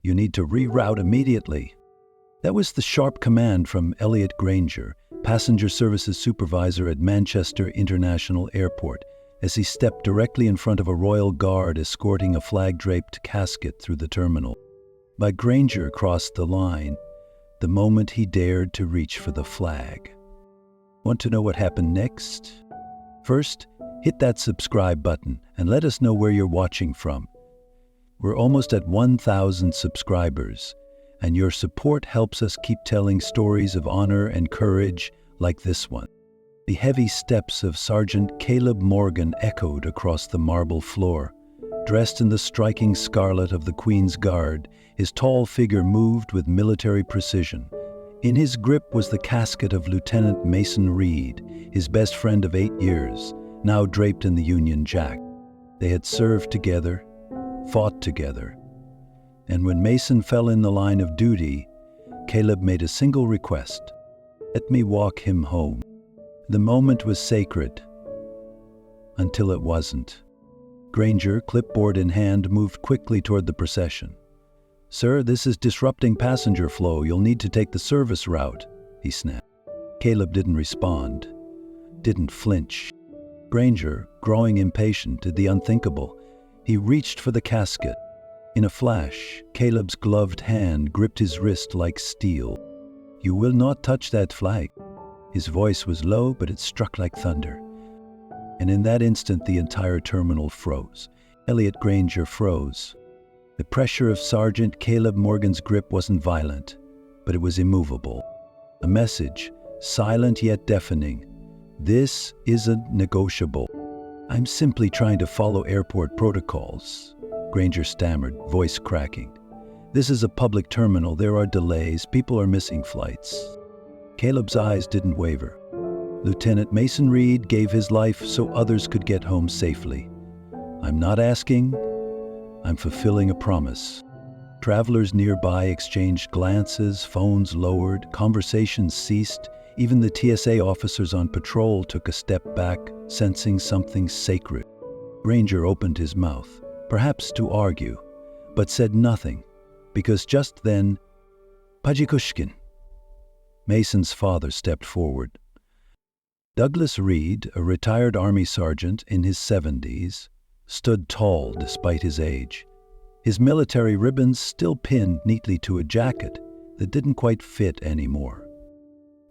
You need to reroute immediately. That was the sharp command from Elliot Granger, passenger services supervisor at Manchester International Airport, as he stepped directly in front of a royal guard escorting a flag-draped casket through the terminal. But Granger crossed the line the moment he dared to reach for the flag. Want to know what happened next? First, hit that subscribe button and let us know where you're watching from. We're almost at 1,000 subscribers, and your support helps us keep telling stories of honor and courage like this one. The heavy steps of Sergeant Caleb Morgan echoed across the marble floor. Dressed in the striking scarlet of the Queen's Guard, his tall figure moved with military precision. In his grip was the casket of Lieutenant Mason Reed, his best friend of 8 years, now draped in the Union Jack. They had served together, fought together, and when Mason fell in the line of duty, Caleb made a single request: "Let me walk him home." The moment was sacred, until it wasn't. Granger, clipboard in hand, moved quickly toward the procession. "Sir, this is disrupting passenger flow. You'll need to take the service route," he snapped. Caleb didn't respond, didn't flinch. Granger, growing impatient, did the unthinkable. He reached for the casket. In a flash, Caleb's gloved hand gripped his wrist like steel. "You will not touch that flag." His voice was low, but it struck like thunder. And in that instant, the entire terminal froze. Elliot Granger froze. The pressure of Sergeant Caleb Morgan's grip wasn't violent, but it was immovable. A message, silent yet deafening: "This isn't negotiable." "I'm simply trying to follow airport protocols," Granger stammered, voice cracking. "This is a public terminal. There are delays. People are missing flights." Caleb's eyes didn't waver. Lieutenant Mason Reed gave his life so others could get home safely. "I'm not asking, I'm fulfilling a promise." Travelers nearby exchanged glances, phones lowered, conversations ceased. Even the TSA officers on patrol took a step back, sensing something sacred. Granger opened his mouth, perhaps to argue, but said nothing, because just then, Pajikushkin. Mason's father stepped forward. Douglas Reed, a retired Army sergeant in his 70s, stood tall despite his age. His military ribbons still pinned neatly to a jacket that didn't quite fit anymore.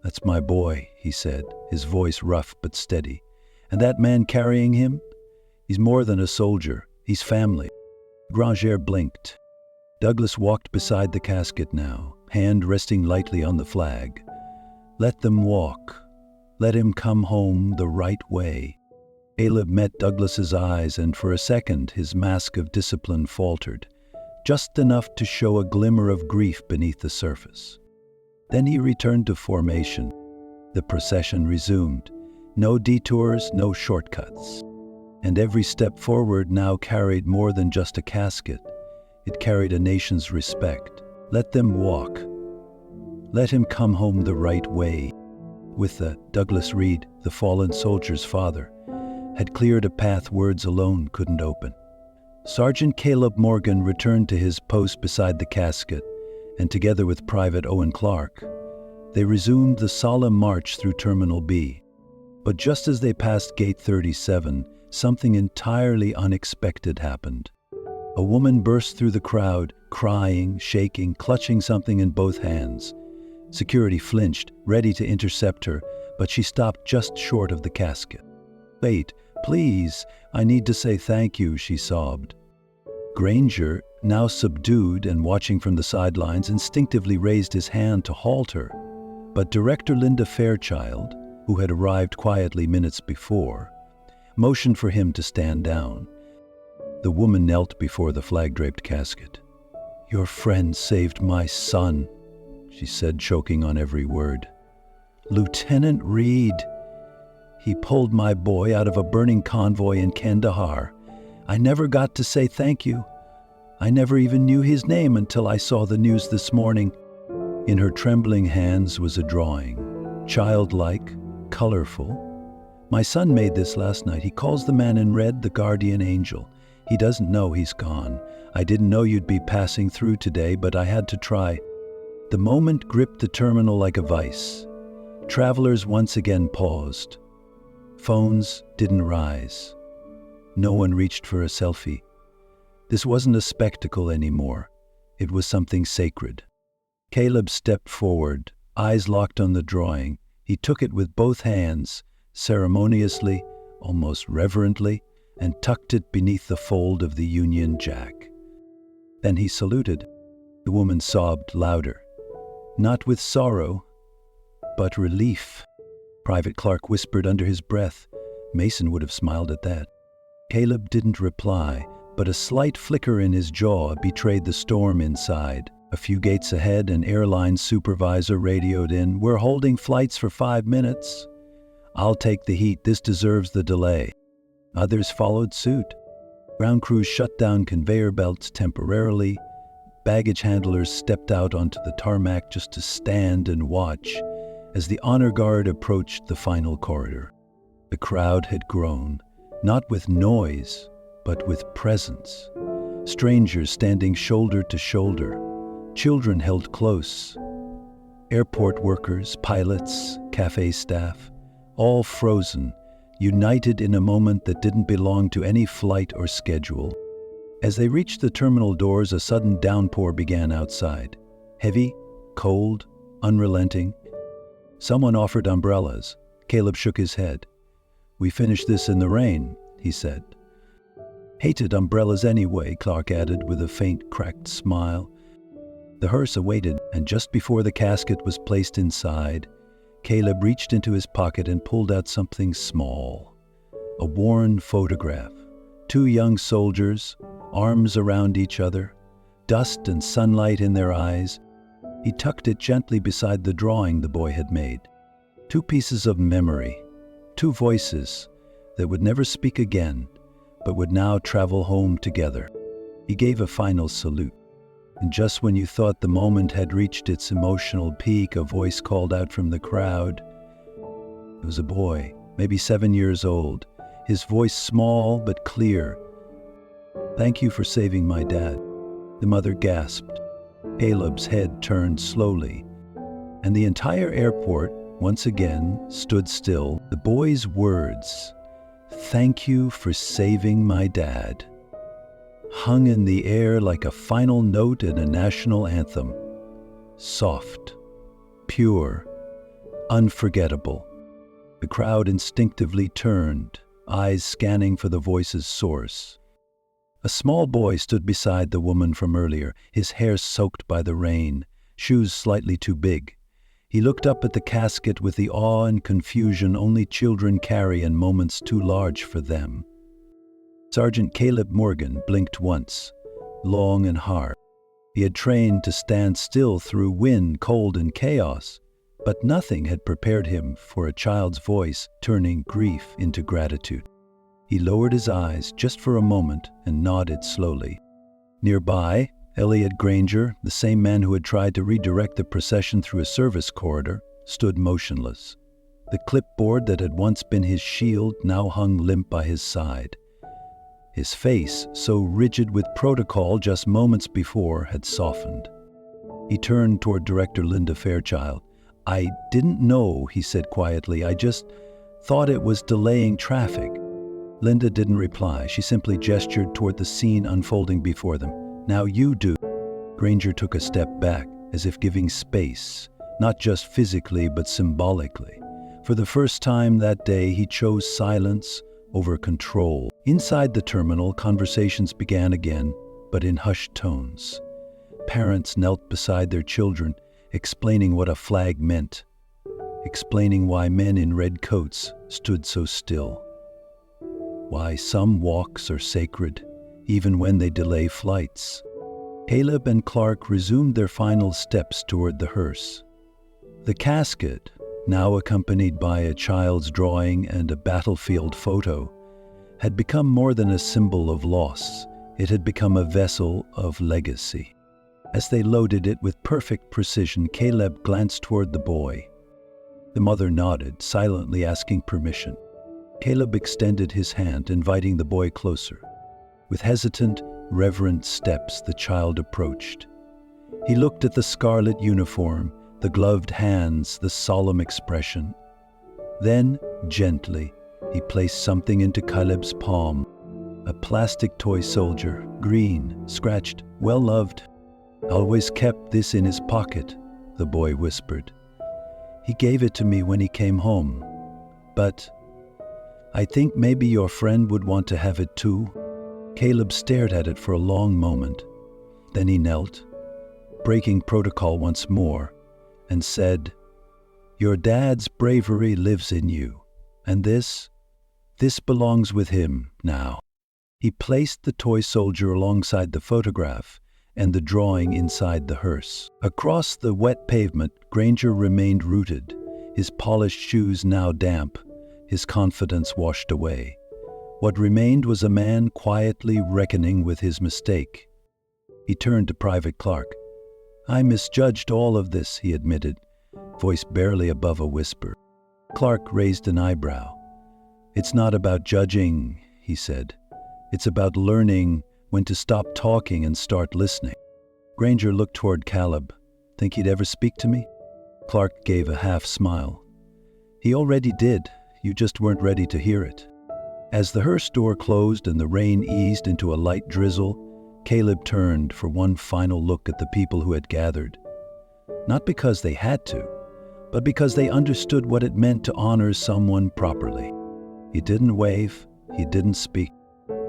"That's my boy," he said, his voice rough but steady. "And that man carrying him? He's more than a soldier. He's family." Granger blinked. Douglas walked beside the casket now, hand resting lightly on the flag. "Let them walk. Let him come home the right way." Caleb met Douglas's eyes, and for a second his mask of discipline faltered, just enough to show a glimmer of grief beneath the surface. Then he returned to formation. The procession resumed. No detours, no shortcuts. And every step forward now carried more than just a casket. It carried a nation's respect. Let them walk. Let him come home the right way. With that, Douglas Reed, the fallen soldier's father, had cleared a path words alone couldn't open. Sergeant Caleb Morgan returned to his post beside the casket, and together with Private Owen Clark, they resumed the solemn march through Terminal B. But just as they passed Gate 37, something entirely unexpected happened. A woman burst through the crowd, crying, shaking, clutching something in both hands. Security flinched, ready to intercept her, but she stopped just short of the casket. "Wait, please, I need to say thank you," she sobbed. Granger, now subdued and watching from the sidelines, instinctively raised his hand to halt her. But Director Linda Fairchild, who had arrived quietly minutes before, motioned for him to stand down. The woman knelt before the flag-draped casket. "Your friend saved my son," she said, choking on every word. "Lieutenant Reed. He pulled my boy out of a burning convoy in Kandahar. I never got to say thank you. I never even knew his name until I saw the news this morning." In her trembling hands was a drawing, childlike, colorful. "My son made this last night. He calls the man in red the guardian angel. He doesn't know he's gone. I didn't know you'd be passing through today, but I had to try." The moment gripped the terminal like a vice. Travelers once again paused. Phones didn't rise. No one reached for a selfie. This wasn't a spectacle anymore. It was something sacred. Caleb stepped forward, eyes locked on the drawing. He took it with both hands, ceremoniously, almost reverently, and tucked it beneath the fold of the Union Jack. Then he saluted. The woman sobbed louder. Not with sorrow, but relief. Private Clark whispered under his breath. Mason would have smiled at that. Caleb didn't reply, but a slight flicker in his jaw betrayed the storm inside. A few gates ahead, an airline supervisor radioed in, "We're holding flights for 5 minutes. I'll take the heat. This deserves the delay." Others followed suit. Ground crews shut down conveyor belts temporarily. Baggage handlers stepped out onto the tarmac just to stand and watch as the honor guard approached the final corridor. The crowd had grown, not with noise, but with presence. Strangers standing shoulder to shoulder. Children held close. Airport workers, pilots, cafe staff, all frozen, united in a moment that didn't belong to any flight or schedule. As they reached the terminal doors, a sudden downpour began outside. Heavy, cold, unrelenting. Someone offered umbrellas. Caleb shook his head. "We finished this in the rain," he said. "Hated umbrellas anyway," Clark added with a faint, cracked smile. The hearse awaited, and just before the casket was placed inside, Caleb reached into his pocket and pulled out something small. A worn photograph. 2 young soldiers, arms around each other, dust and sunlight in their eyes. He tucked it gently beside the drawing the boy had made. 2 pieces of memory, 2 voices that would never speak again, but would now travel home together. He gave a final salute. And just when you thought the moment had reached its emotional peak, a voice called out from the crowd. It was a boy, maybe 7 years old, his voice small but clear. "Thank you for saving my dad." The mother gasped. Caleb's head turned slowly, and the entire airport once again stood still. The boy's words, "Thank you for saving my dad," hung in the air like a final note in a national anthem. Soft, pure, unforgettable. The crowd instinctively turned, eyes scanning for the voice's source. A small boy stood beside the woman from earlier, his hair soaked by the rain, shoes slightly too big. He looked up at the casket with the awe and confusion only children carry in moments too large for them. Sergeant Caleb Morgan blinked once, long and hard. He had trained to stand still through wind, cold, and chaos, but nothing had prepared him for a child's voice turning grief into gratitude. He lowered his eyes just for a moment and nodded slowly. Nearby, Elliot Granger, the same man who had tried to redirect the procession through a service corridor, stood motionless. The clipboard that had once been his shield now hung limp by his side. His face, so rigid with protocol just moments before, had softened. He turned toward Director Linda Fairchild. "I didn't know," he said quietly. "I just thought it was delaying traffic." Linda didn't reply. She simply gestured toward the scene unfolding before them. "Now you do." Granger took a step back, as if giving space, not just physically but symbolically. For the first time that day, he chose silence over control. Inside the terminal, conversations began again, but in hushed tones. Parents knelt beside their children, explaining what a flag meant, explaining why men in red coats stood so still, why some walks are sacred, even when they delay flights. Caleb and Clark resumed their final steps toward the hearse. The casket, now accompanied by a child's drawing and a battlefield photo, had become more than a symbol of loss. It had become a vessel of legacy. As they loaded it with perfect precision, Caleb glanced toward the boy. The mother nodded, silently asking permission. Caleb extended his hand, inviting the boy closer. With hesitant, reverent steps the child approached. He looked at the scarlet uniform, the gloved hands, the solemn expression. Then, gently, he placed something into Caleb's palm. A plastic toy soldier, green, scratched, well-loved. "Always kept this in his pocket," the boy whispered. "He gave it to me when he came home. But I think maybe your friend would want to have it too." Caleb stared at it for a long moment. Then he knelt, breaking protocol once more, and said, "Your dad's bravery lives in you, and this belongs with him now." He placed the toy soldier alongside the photograph and the drawing inside the hearse. Across the wet pavement, Granger remained rooted, his polished shoes now damp, his confidence washed away. What remained was a man quietly reckoning with his mistake. He turned to Private Clark. "I misjudged all of this," he admitted, voice barely above a whisper. Clark raised an eyebrow. "It's not about judging," he said. "It's about learning when to stop talking and start listening." Granger looked toward Caleb. "Think he'd ever speak to me?" Clark gave a half smile. "He already did. You just weren't ready to hear it." As the hearse door closed and the rain eased into a light drizzle, Caleb turned for one final look at the people who had gathered. Not because they had to, but because they understood what it meant to honor someone properly. He didn't wave, he didn't speak.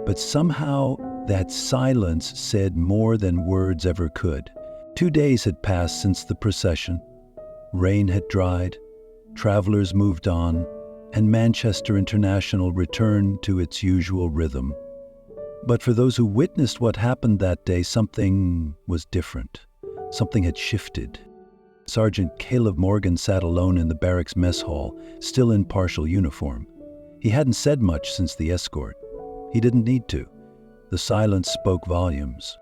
But somehow that silence said more than words ever could. 2 days had passed since the procession. Rain had dried, travelers moved on, and Manchester International returned to its usual rhythm. But for those who witnessed what happened that day, something was different. Something had shifted. Sergeant Caleb Morgan sat alone in the barracks mess hall, still in partial uniform. He hadn't said much since the escort. He didn't need to. The silence spoke volumes.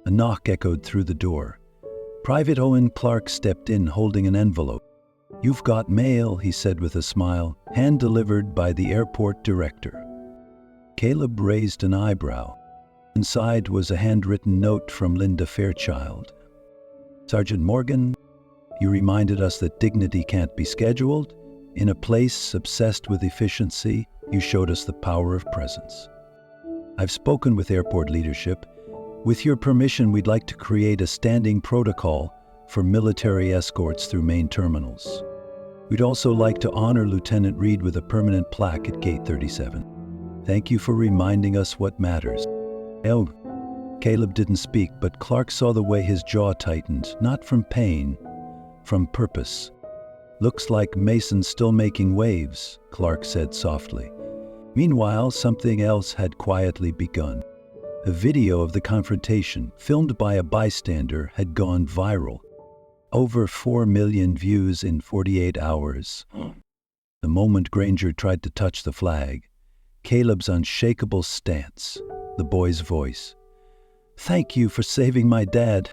A knock echoed through the door. Private Owen Clark stepped in, holding an envelope. "You've got mail," he said with a smile, hand-delivered by the airport director. Caleb raised an eyebrow. Inside was a handwritten note from Linda Fairchild. "Sergeant Morgan, you reminded us that dignity can't be scheduled. In a place obsessed with efficiency, you showed us the power of presence. I've spoken with airport leadership. With your permission, we'd like to create a standing protocol for military escorts through main terminals. We'd also like to honor Lieutenant Reed with a permanent plaque at Gate 37. Thank you for reminding us what matters." Oh, Caleb didn't speak, but Clark saw the way his jaw tightened, not from pain, from purpose. "Looks like Mason's still making waves," Clark said softly. Meanwhile, something else had quietly begun. A video of the confrontation, filmed by a bystander, had gone viral. Over 4 million views in 48 hours. The moment Granger tried to touch the flag, Caleb's unshakable stance, the boy's voice. "Thank you for saving my dad."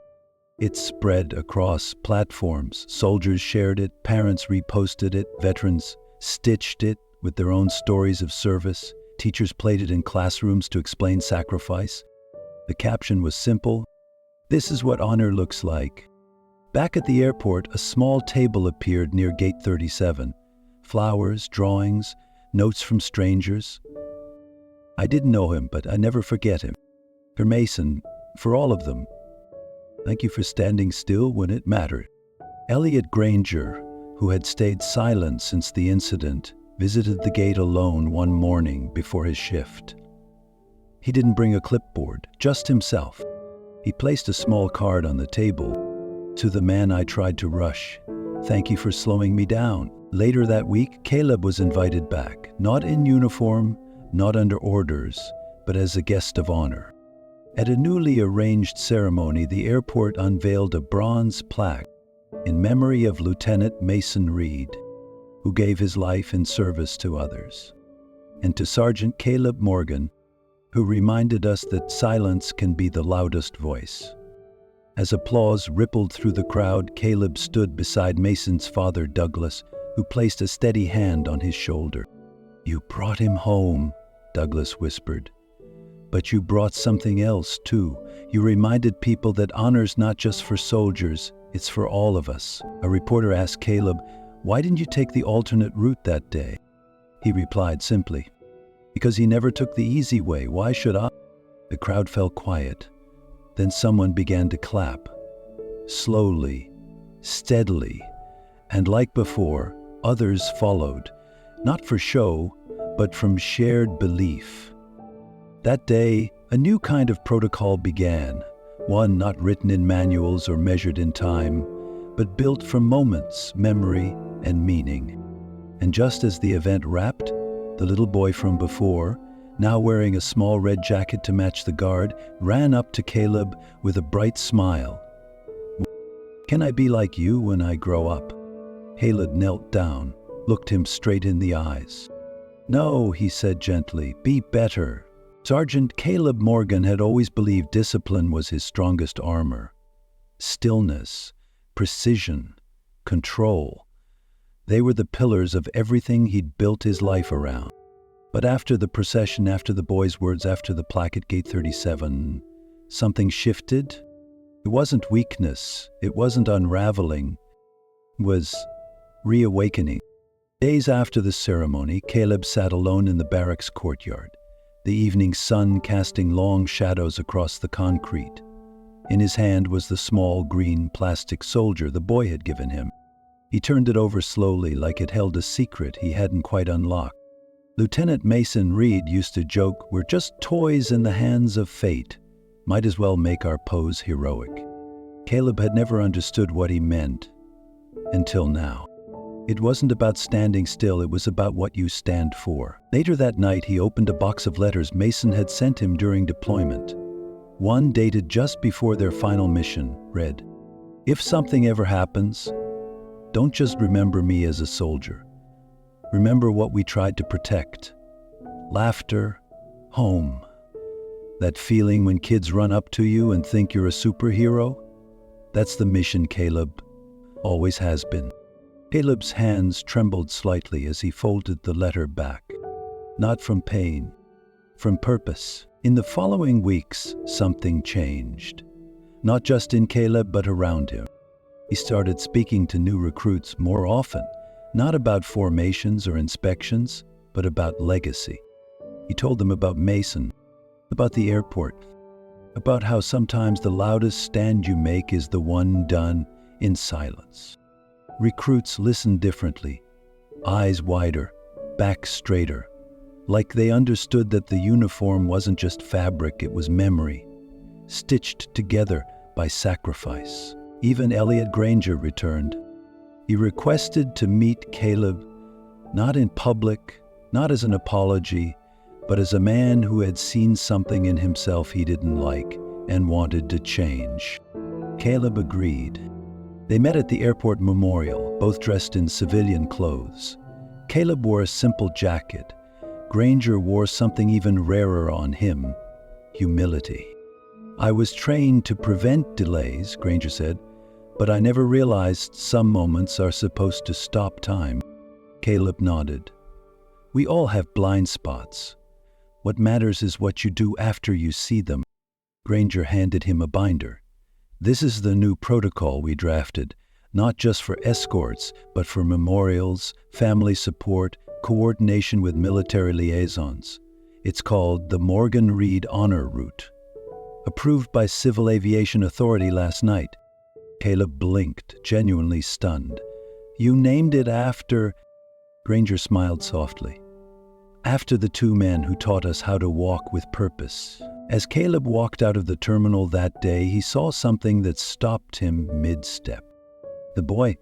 It spread across platforms. Soldiers shared it, parents reposted it, veterans stitched it with their own stories of service. Teachers played it in classrooms to explain sacrifice. The caption was simple: "This is what honor looks like." Back at the airport, a small table appeared near Gate 37. Flowers, drawings, notes from strangers. I didn't know him, but I never forget him. For Mason, for all of them. Thank you for standing still when it mattered. Elliot Granger, who had stayed silent since the incident, visited the gate alone one morning before his shift. He didn't bring a clipboard, just himself. He placed a small card on the table. "To the man I tried to rush, thank you for slowing me down." Later that week, Caleb was invited back, not in uniform, not under orders, but as a guest of honor. At a newly arranged ceremony, the airport unveiled a bronze plaque in memory of Lieutenant Mason Reed, who gave his life in service to others, and to Sergeant Caleb Morgan, who reminded us that silence can be the loudest voice. As applause rippled through the crowd, Caleb stood beside Mason's father, Douglas, who placed a steady hand on his shoulder. "You brought him home," Douglas whispered. But you brought something else, too. You reminded people that honor's not just for soldiers, it's for all of us. A reporter asked Caleb, "Why didn't you take the alternate route that day?" He replied simply, "Because he never took the easy way. Why should I?" The crowd fell quiet. Then someone began to clap. Slowly, steadily, and like before, others followed, not for show, but from shared belief. That day, a new kind of protocol began, one not written in manuals or measured in time, but built from moments, memory, and meaning. And just as the event wrapped, the little boy from before, now wearing a small red jacket to match the guard, ran up to Caleb with a bright smile. "Can I be like you when I grow up?" Caleb knelt down, looked him straight in the eyes. "No," he said gently, "be better." Sergeant Caleb Morgan had always believed discipline was his strongest armor. Stillness, precision, control. They were the pillars of everything he'd built his life around. But after the procession, after the boys' words, after the plaque at Gate 37, something shifted. It wasn't weakness, it wasn't unraveling, it was reawakening. Days after the ceremony, Caleb sat alone in the barracks courtyard, the evening sun casting long shadows across the concrete. In his hand was the small green plastic soldier the boy had given him. He turned it over slowly, like it held a secret he hadn't quite unlocked. Lieutenant Mason Reed used to joke, "We're just toys in the hands of fate. Might as well make our pose heroic." Caleb had never understood what he meant, until now. It wasn't about standing still, it was about what you stand for. Later that night, he opened a box of letters Mason had sent him during deployment. One, dated just before their final mission, read, "If something ever happens, don't just remember me as a soldier. Remember what we tried to protect. Laughter, home. That feeling when kids run up to you and think you're a superhero? That's the mission, Caleb. Always has been." Caleb's hands trembled slightly as he folded the letter back. Not from pain, from purpose. In the following weeks, something changed. Not just in Caleb, but around him. He started speaking to new recruits more often, not about formations or inspections, but about legacy. He told them about Mason, about the airport, about how sometimes the loudest stand you make is the one done in silence. Recruits listened differently, eyes wider, back straighter, like they understood that the uniform wasn't just fabric, it was memory, stitched together by sacrifice. Even Elliot Granger returned. He requested to meet Caleb, not in public, not as an apology, but as a man who had seen something in himself he didn't like and wanted to change. Caleb agreed. They met at the airport memorial, both dressed in civilian clothes. Caleb wore a simple jacket. Granger wore something even rarer on him, humility. "I was trained to prevent delays," Granger said, "but I never realized some moments are supposed to stop time." Caleb nodded. "We all have blind spots. What matters is what you do after you see them." Granger handed him a binder. "This is the new protocol we drafted, not just for escorts, but for memorials, family support, coordination with military liaisons. It's called the Morgan Reed Honor Route. Approved by Civil Aviation Authority last night." Caleb blinked, genuinely stunned. "You named it after—" Granger smiled softly. "After the two men who taught us how to walk with purpose." As Caleb walked out of the terminal that day, he saw something that stopped him mid-step. The boy,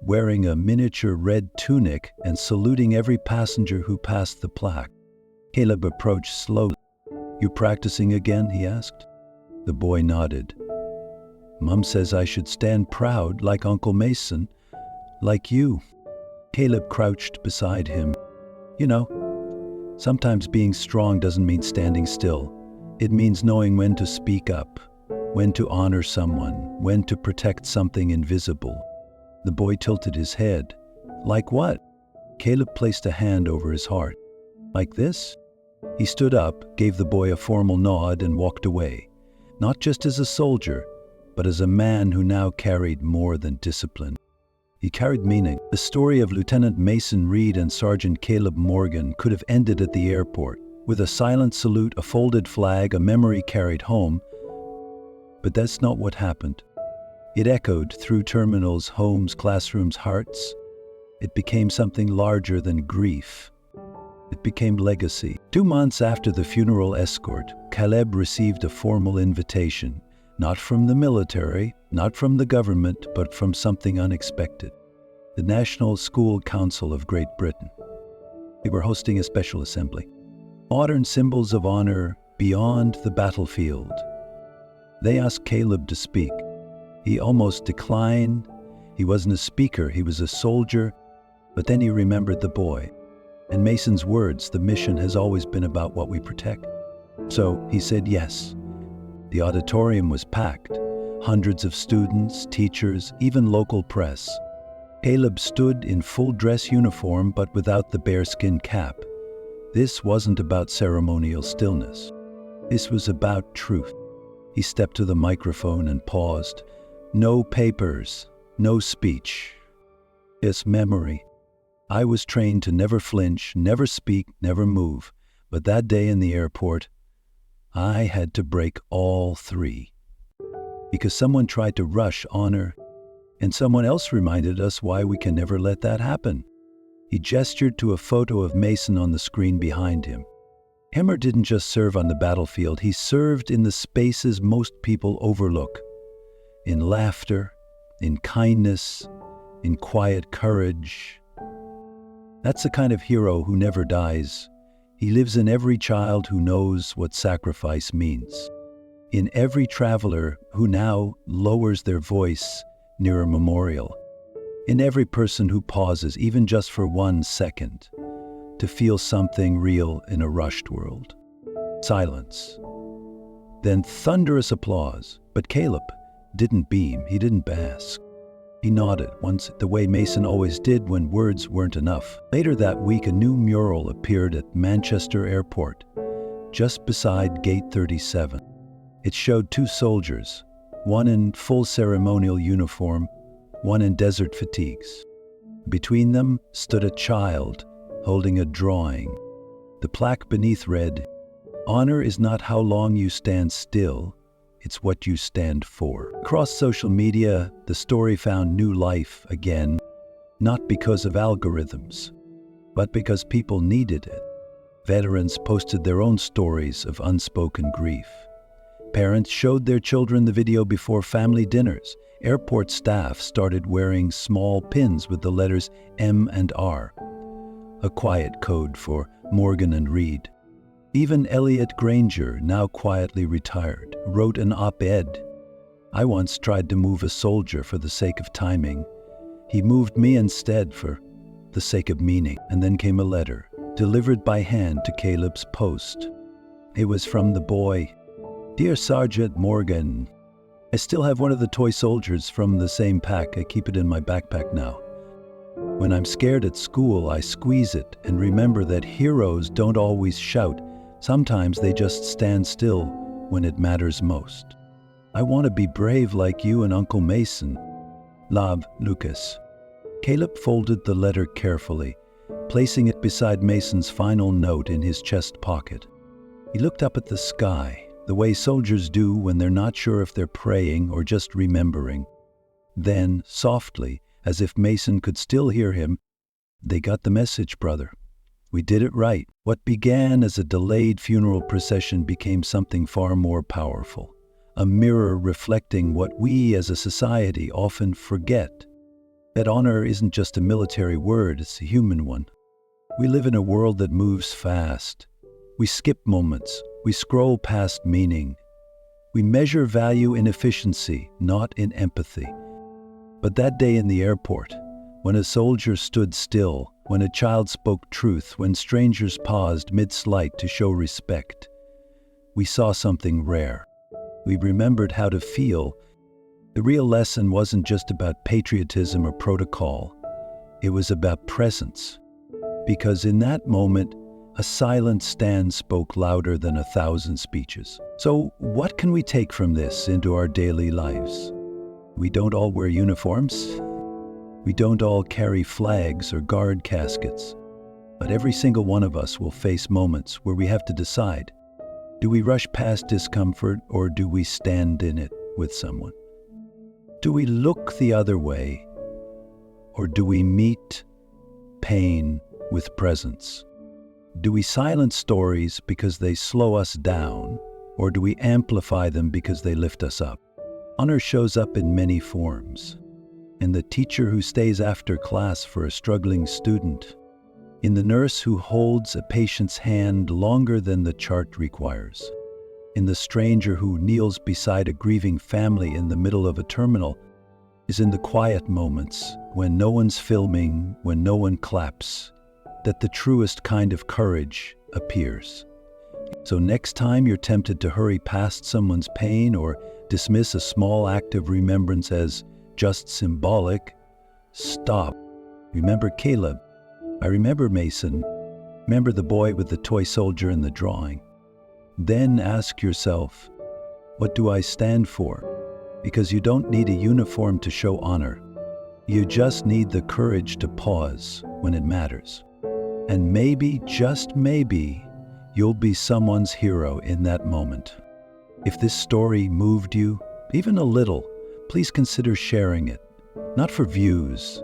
wearing a miniature red tunic and saluting every passenger who passed the plaque. Caleb approached slowly. "You practicing again?" he asked. The boy nodded. "Mom says I should stand proud like Uncle Mason, like you." Caleb crouched beside him. "You know, sometimes being strong doesn't mean standing still. It means knowing when to speak up, when to honor someone, when to protect something invisible." The boy tilted his head. "Like what?" Caleb placed a hand over his heart. "Like this?" He stood up, gave the boy a formal nod, and walked away, not just as a soldier, but as a man who now carried more than discipline. He carried meaning. The story of Lieutenant Mason Reed and Sergeant Caleb Morgan could have ended at the airport, with a silent salute, a folded flag, a memory carried home. But that's not what happened. It echoed through terminals, homes, classrooms, hearts. It became something larger than grief. It became legacy. 2 months after the funeral escort, Caleb received a formal invitation, not from the military, not from the government, but from something unexpected. The National School Council of Great Britain. They were hosting a special assembly. Modern symbols of honor beyond the battlefield. They asked Caleb to speak. He almost declined. He wasn't a speaker, he was a soldier. But then he remembered the boy. And Mason's words, the mission has always been about what we protect. So he said yes. The auditorium was packed. Hundreds of students, teachers, even local press. Caleb stood in full dress uniform but without the bearskin cap. This wasn't about ceremonial stillness. This was about truth. He stepped to the microphone and paused. No papers, no speech. Just memory. I was trained to never flinch, never speak, never move. But that day in the airport, I had to break all three. Because someone tried to rush honor, and someone else reminded us why we can never let that happen. He gestured to a photo of Mason on the screen behind him. Hemmer didn't just serve on the battlefield, he served in the spaces most people overlook. In laughter, in kindness, in quiet courage. That's the kind of hero who never dies. He lives in every child who knows what sacrifice means. In every traveler who now lowers their voice near a memorial. In every person who pauses, even just for 1 second, to feel something real in a rushed world. Silence. Then thunderous applause. But Caleb didn't beam, he didn't bask. He nodded once, the way Mason always did when words weren't enough. Later that week, a new mural appeared at Manchester Airport, just beside Gate 37. It showed 2 soldiers, one in full ceremonial uniform, one in desert fatigues. Between them stood a child holding a drawing. The plaque beneath read, "Honor is not how long you stand still, it's what you stand for." Across social media, the story found new life again, not because of algorithms, but because people needed it. Veterans posted their own stories of unspoken grief. Parents showed their children the video before family dinners. Airport staff started wearing small pins with the letters M and R, a quiet code for Morgan and Reed. Even Elliot Granger, now quietly retired, wrote an op-ed. "I once tried to move a soldier for the sake of timing. He moved me instead for the sake of meaning." And then came a letter, delivered by hand to Caleb's post. It was from the boy. "Dear Sergeant Morgan, I still have one of the toy soldiers from the same pack. I keep it in my backpack now. When I'm scared at school, I squeeze it and remember that heroes don't always shout. Sometimes they just stand still when it matters most. I want to be brave like you and Uncle Mason. Love, Lucas." Caleb folded the letter carefully, placing it beside Mason's final note in his chest pocket. He looked up at the sky, the way soldiers do when they're not sure if they're praying or just remembering. Then, softly, as if Mason could still hear him, "They got the message, brother. We did it right." What began as a delayed funeral procession became something far more powerful, a mirror reflecting what we as a society often forget. That honor isn't just a military word, it's a human one. We live in a world that moves fast. We skip moments, we scroll past meaning. We measure value in efficiency, not in empathy. But that day in the airport, when a soldier stood still, when a child spoke truth, when strangers paused mid-slight to show respect, we saw something rare. We remembered how to feel. The real lesson wasn't just about patriotism or protocol. It was about presence. Because in that moment, A silent stand spoke louder than 1,000 speeches. So what can we take from this into our daily lives? We don't all wear uniforms. We don't all carry flags or guard caskets. But every single one of us will face moments where we have to decide, do we rush past discomfort or do we stand in it with someone? Do we look the other way or do we meet pain with presence? Do we silence stories because they slow us down or do we amplify them because they lift us up? Honor shows up in many forms. In the teacher who stays after class for a struggling student, in the nurse who holds a patient's hand longer than the chart requires, in the stranger who kneels beside a grieving family in the middle of a terminal, is in the quiet moments when no one's filming, when no one claps, that the truest kind of courage appears. So next time you're tempted to hurry past someone's pain or dismiss a small act of remembrance as just symbolic, stop. Remember Caleb. I remember Mason. Remember the boy with the toy soldier in the drawing. Then ask yourself, what do I stand for? Because you don't need a uniform to show honor. You just need the courage to pause when it matters. And maybe, just maybe, you'll be someone's hero in that moment. If this story moved you, even a little, please consider sharing it. Not for views,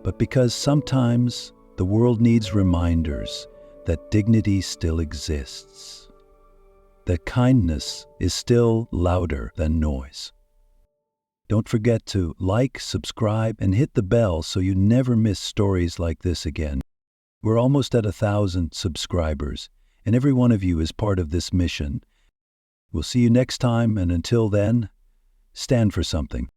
but because sometimes the world needs reminders that dignity still exists, that kindness is still louder than noise. Don't forget to like, subscribe, and hit the bell so you never miss stories like this again. We're almost at 1,000 subscribers, and every one of you is part of this mission. We'll see you next time, and until then, stand for something.